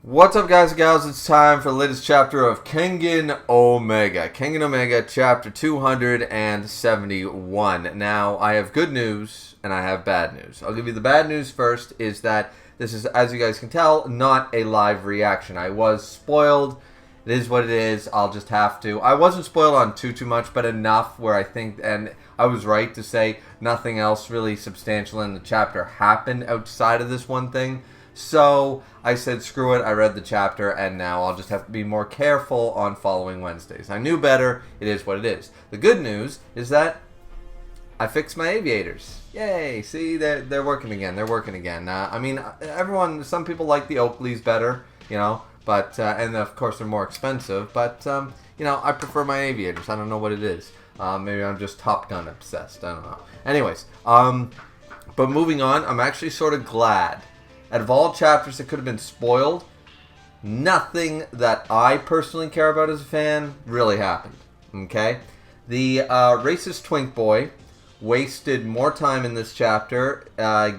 What's up, guys and gals? It's time for the latest chapter of Kengan Omega. Kengan Omega, chapter 271. Now, I have good news and I have bad news. I'll give you the bad news first, is that this is, as you guys can tell, not a live reaction. I was spoiled. It is what it is. I'll just have to. I wasn't spoiled on too much, but enough where I think, and I was right to say nothing else really substantial in the chapter happened outside of this one thing. So I said, screw it, I read the chapter, and now I'll just have to be more careful on following Wednesdays. I knew better, it is what it is. The good news is that I fixed my aviators. Yay, see, they're working again, I mean, everyone, some people like the Oakleys better, you know, but, and of course they're more expensive, but, you know, I prefer my aviators. I don't know what it is. Maybe I'm just Top Gun obsessed, I don't know. Anyways, but moving on, I'm actually sort of glad. Out of all chapters that could have been spoiled, nothing that I personally care about as a fan really happened. Okay? The racist twink boy wasted more time in this chapter,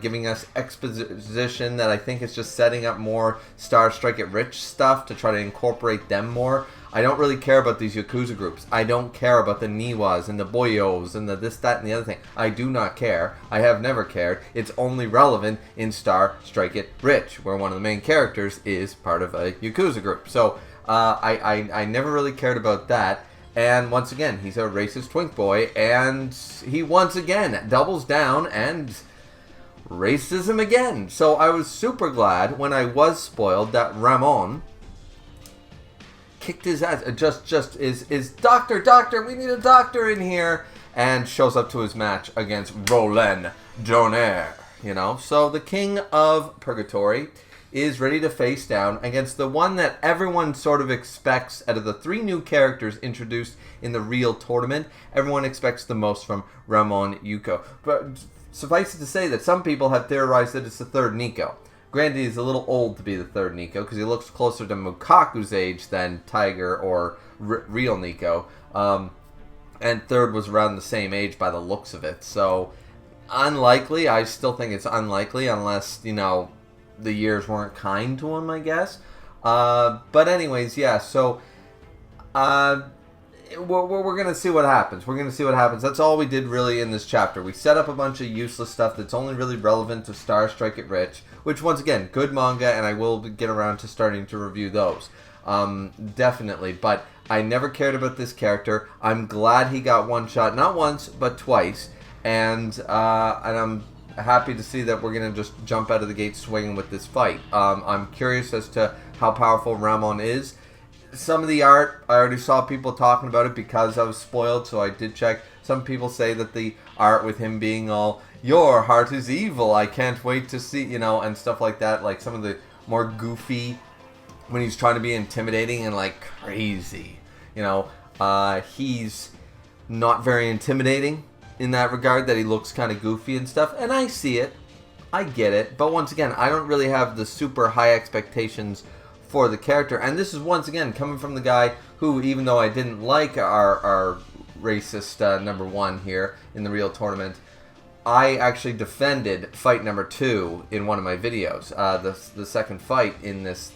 giving us exposition that I think is just setting up more Star Strike It Rich stuff to try to incorporate them more. I don't really care about these Yakuza groups. I don't care about the Niwas and the Boyos and the this, that, and the other thing. I do not care. I have never cared. It's only relevant in Star Strike It Rich, where one of the main characters is part of a Yakuza group. So I never really cared about that. And once again, he's a racist twink boy, and he once again doubles down and racism again. So I was super glad when I was spoiled that Ramon kicked his ass. Just is doctor, we need a doctor in here, and shows up to his match against Roland Donner, you know. So the King of Purgatory is ready to face down against the one that everyone sort of expects out of the three new characters introduced in the real tournament. Everyone expects the most from Ramon Yuko. But suffice it to say that some people have theorized that it's the third Nico. Granted, he's a little old to be the third Nico because he looks closer to Mukaku's age than Tiger or real Nico. And third was around the same age by the looks of it. So, unlikely. I still think it's unlikely unless, you know, the years weren't kind to him, I guess. But anyways, yeah, so we're going to see what happens. That's all we did really in this chapter. We set up a bunch of useless stuff that's only really relevant to Star Strike It Rich, which, once again, good manga, and I will get around to starting to review those. Definitely, but I never cared about this character. I'm glad he got one shot, not once, but twice, and I'm happy to see that we're going to just jump out of the gate swinging with this fight. I'm curious as to how powerful Ramon is. Some of the art, I already saw people talking about it because I was spoiled, so I did check. Some people say that the art with him being all, your heart is evil, I can't wait to see, you know, and stuff like that. Like some of the more goofy, when he's trying to be intimidating and like crazy, you know, he's not very intimidating in that regard, that he looks kind of goofy and stuff, and I see it, I get it, but once again, I don't really have the super high expectations for the character, and this is once again coming from the guy who, even though I didn't like our racist number one here in the real tournament, I actually defended fight number 2 in one of my videos, the second fight in this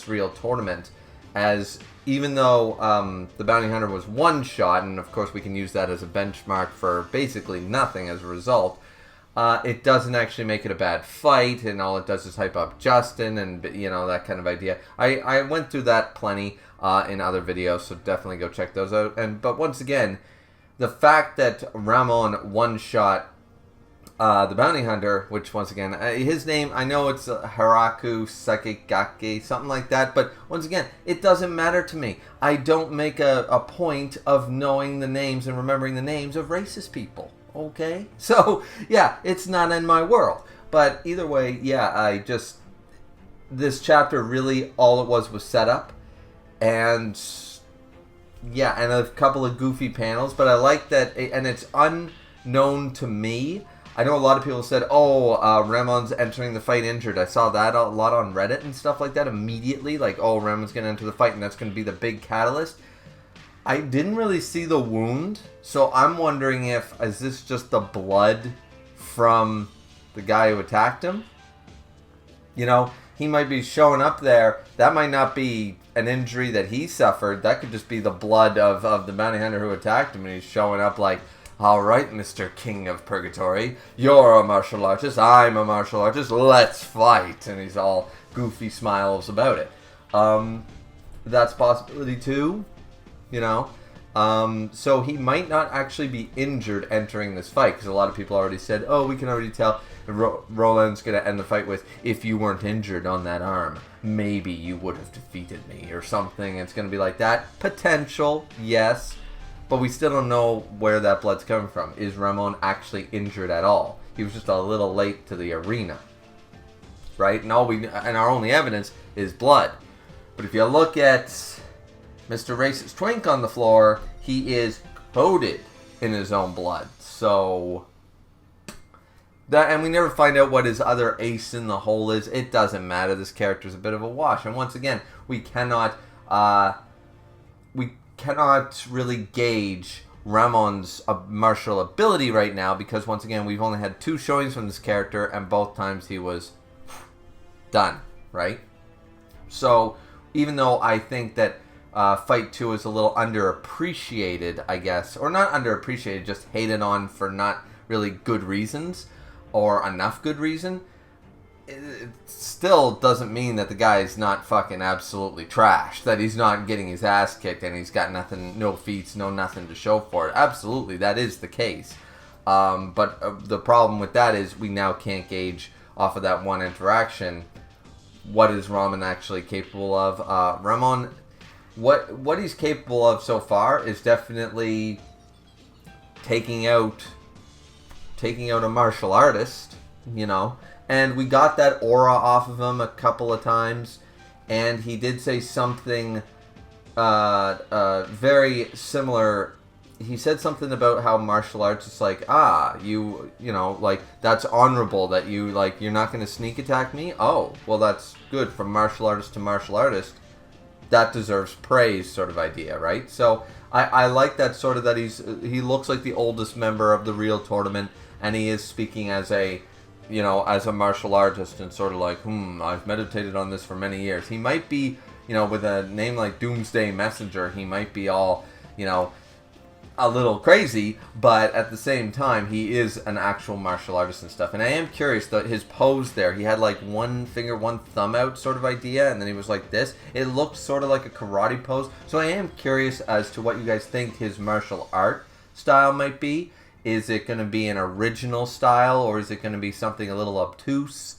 real tournament, as even though the bounty hunter was one shot, and of course we can use that as a benchmark for basically nothing as a result, it doesn't actually make it a bad fight, and all it does is hype up Justin and, you know, that kind of idea. I went through that plenty in other videos, so definitely go check those out. But once again, the fact that Ramon one-shot the bounty hunter, which once again, his name, I know it's Haraku Sakigake, something like that, but once again, it doesn't matter to me. I don't make a point of knowing the names and remembering the names of racist people. Okay? So, yeah, it's not in my world. But either way, yeah, this chapter really, all it was setup. And, yeah, and a couple of goofy panels. But I like that, and it's unknown to me. I know a lot of people said, oh, Ramon's entering the fight injured. I saw that a lot on Reddit and stuff like that immediately. Like, oh, Ramon's going to enter the fight, and that's going to be the big catalyst. I didn't really see the wound, so I'm wondering is this just the blood from the guy who attacked him? You know, he might be showing up there. That might not be an injury that he suffered. That could just be the blood of the bounty hunter who attacked him, and he's showing up like, all right, Mr. King of Purgatory, you're a martial artist, I'm a martial artist, let's fight. And he's all goofy smiles about it. That's a possibility too, you know. So he might not actually be injured entering this fight, because a lot of people already said, oh, we can already tell Roland's going to end the fight with, if you weren't injured on that arm, maybe you would have defeated me, or something. It's going to be like that. Potential, yes, but we still don't know where that blood's coming from. Is Ramon actually injured at all? He was just a little late to the arena, right? And our only evidence is blood. But if you look at Mr. Racist Twink on the floor, he is coated in his own blood. So that, and we never find out what his other ace in the hole is. It doesn't matter. This character's a bit of a wash. And once again, we cannot really gauge Ramon's martial ability right now, because once again, we've only had 2 showings from this character, and both times he was done, right? So even though I think that Fight 2 is a little underappreciated, I guess, or not underappreciated, just hated on for not really good reasons, or enough good reason, it still doesn't mean that the guy is not fucking absolutely trash, that he's not getting his ass kicked and he's got nothing, no feats, no nothing to show for it. Absolutely, that is the case. But the problem with that is we now can't gauge off of that one interaction what is Ramon actually capable of. Ramon, what he's capable of so far is definitely taking out a martial artist, you know. And we got that aura off of him a couple of times, and he did say something very similar. He said something about how martial arts is like, you know, like, that's honorable that you, like, you're not going to sneak attack me? Oh, well, that's good. From martial artist to martial artist, that deserves praise sort of idea, right? So I like that sort of, that he looks like the oldest member of the real tournament, and he is speaking as a, you know, as a martial artist, and sort of like, I've meditated on this for many years. He might be, you know, with a name like Doomsday Messenger, he might be all, you know, a little crazy, but at the same time, he is an actual martial artist and stuff. And I am curious, that his pose there, he had like one finger, one thumb out sort of idea, and then he was like this. It looked sort of like a karate pose. So I am curious as to what you guys think his martial art style might be. Is it going to be an original style, or is it going to be something a little obtuse?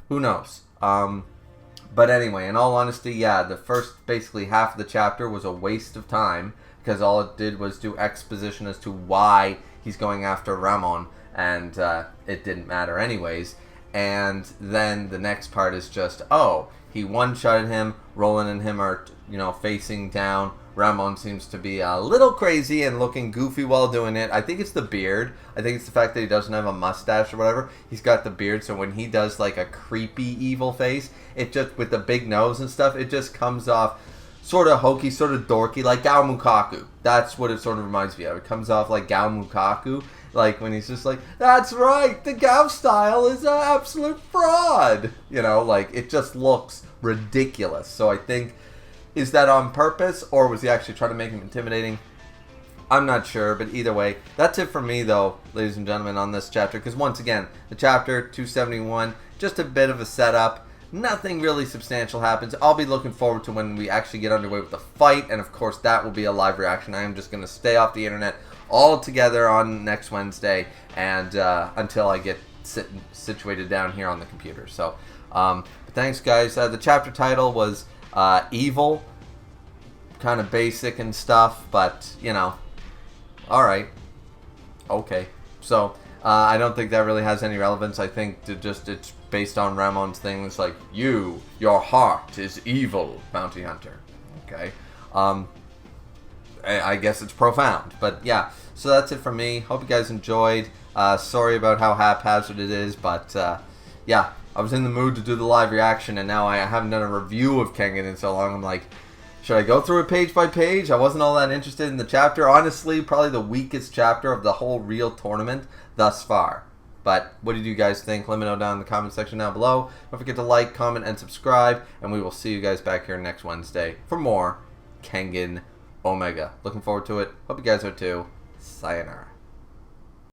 Who knows? But anyway, in all honesty, yeah, the first basically half of the chapter was a waste of time, because all it did was do exposition as to why he's going after Ramon, and it didn't matter anyways. And then the next part is just, he one-shotted him, Roland and him are, you know, facing down. Ramon seems to be a little crazy and looking goofy while doing it. I think it's the beard. I think it's the fact that he doesn't have a mustache or whatever. He's got the beard, so when he does like a creepy evil face, it just, with the big nose and stuff, it just comes off sort of hokey, sort of dorky, like Gao Mukaku. That's what it sort of reminds me of. It comes off like Gao Mukaku, like when he's just like, that's right, the Gao style is an absolute fraud. You know, like, it just looks ridiculous. So I think, is that on purpose, or was he actually trying to make him intimidating? I'm not sure, but either way, that's it for me, though, ladies and gentlemen, on this chapter. Because once again, the chapter 271, just a bit of a setup. Nothing really substantial happens. I'll be looking forward to when we actually get underway with the fight, and of course, that will be a live reaction. I am just going to stay off the internet altogether on next Wednesday, and until I get situated down here on the computer. So, but thanks, guys. The chapter title was Evil. Kind of basic and stuff, but, you know, alright. Okay. So, I don't think that really has any relevance. I think it's based on Ramon's things like, your heart is evil, bounty hunter. Okay. I guess it's profound, but yeah. So that's it from me. Hope you guys enjoyed. Sorry about how haphazard it is, but yeah, I was in the mood to do the live reaction, and now I haven't done a review of Kengan in so long. I'm like, should I go through it page by page? I wasn't all that interested in the chapter. Honestly, probably the weakest chapter of the whole real tournament thus far. But what did you guys think? Let me know down in the comment section down below. Don't forget to like, comment, and subscribe. And we will see you guys back here next Wednesday for more Kengan Omega. Looking forward to it. Hope you guys are too. Sayonara.